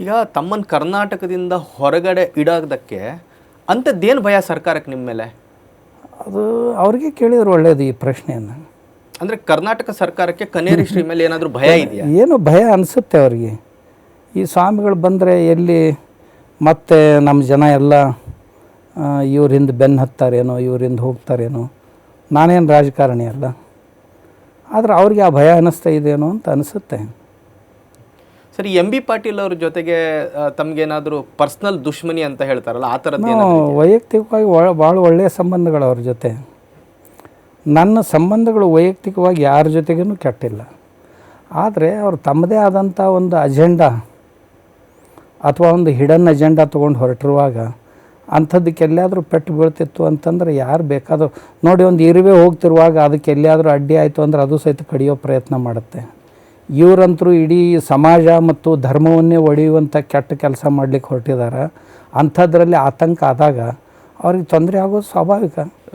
ಈಗ ತಮ್ಮನ್ನು ಕರ್ನಾಟಕದಿಂದ ಹೊರಗಡೆ ಇಡೋದಕ್ಕೆ ಅಂಥದ್ದೇನು ಭಯ ಸರ್ಕಾರಕ್ಕೆ ನಿಮ್ಮ ಮೇಲೆ? ಅದು ಅವ್ರಿಗೆ ಕೇಳಿದ್ರು ಒಳ್ಳೆಯದು ಈ ಪ್ರಶ್ನೆಯನ್ನು. ಅಂದರೆ ಕರ್ನಾಟಕ ಸರ್ಕಾರಕ್ಕೆ ಕನೇರಿ ಶ್ರೀ ಮೇಲೆ ಏನಾದರೂ ಭಯ ಇದೆಯಾ? ಏನೋ ಭಯ ಅನಿಸುತ್ತೆ ಅವ್ರಿಗೆ. ಈ ಸ್ವಾಮಿಗಳು ಬಂದರೆ ಎಲ್ಲಿ ಮತ್ತೆ ನಮ್ಮ ಜನ ಎಲ್ಲ ಇವರಿಂದ ಬೆನ್ನು ಹತ್ತಾರೇನೋ, ಇವರಿಂದ ಹೋಗ್ತಾರೇನೋ. ನಾನೇನು ರಾಜಕಾರಣಿ ಅಲ್ಲ, ಆದರೆ ಅವ್ರಿಗೆ ಆ ಭಯ ಅನ್ನಿಸ್ತಾ ಇದೆಯೇನೋ ಅಂತ ಅನಿಸುತ್ತೆ. ಸರಿ, ಎಂ ಬಿ ಪಾಟೀಲ್ ಅವ್ರ ಜೊತೆಗೆ ತಮಗೇನಾದರೂ ಪರ್ಸ್ನಲ್ ದುಶ್ಮನಿ ಅಂತ ಹೇಳ್ತಾರಲ್ಲ, ಆ ಥರದ್ದು ವೈಯಕ್ತಿಕವಾಗಿ ಭಾಳ ಒಳ್ಳೆಯ ಸಂಬಂಧಗಳು ಅವ್ರ ಜೊತೆ. ನನ್ನ ಸಂಬಂಧಗಳು ವೈಯಕ್ತಿಕವಾಗಿ ಯಾರ ಜೊತೆಗೂ ಕೆಟ್ಟಿಲ್ಲ. ಆದರೆ ಅವರು ತಮ್ಮದೇ ಆದಂಥ ಒಂದು ಅಜೆಂಡಾ ಅಥವಾ ಒಂದು ಹಿಡನ್ ಅಜೆಂಡಾ ತೊಗೊಂಡು ಹೊರಟಿರುವಾಗ ಅಂಥದ್ದಕ್ಕೆ ಎಲ್ಲಿಯಾದರೂ ಪೆಟ್ಟು ಬೀಳ್ತಿತ್ತು ಅಂತಂದರೆ ಯಾರು ಬೇಕಾದರೂ ನೋಡಿ, ಒಂದು ಇರುವೆ ಹೋಗ್ತಿರುವಾಗ ಅದಕ್ಕೆ ಎಲ್ಲಿಯಾದರೂ ಅಡ್ಡಿ ಆಯಿತು ಅಂದರೆ ಅದು ಸಹಿತ ಕಡಿಯೋ ಪ್ರಯತ್ನ ಮಾಡುತ್ತೆ. ಇವರಂತರೂ ಇಡೀ ಸಮಾಜ ಮತ್ತು ಧರ್ಮವನ್ನೇ ಒಡೆಯುವಂಥ ಕೆಟ್ಟ ಕೆಲಸ ಮಾಡಲಿಕ್ಕೆ ಹೊರಟಿದ್ದಾರೆ. ಅಂಥದ್ರಲ್ಲಿ ಆತಂಕ ಆದಾಗ ಅವ್ರಿಗೆ ತೊಂದರೆ ಆಗೋದು ಸ್ವಾಭಾವಿಕ.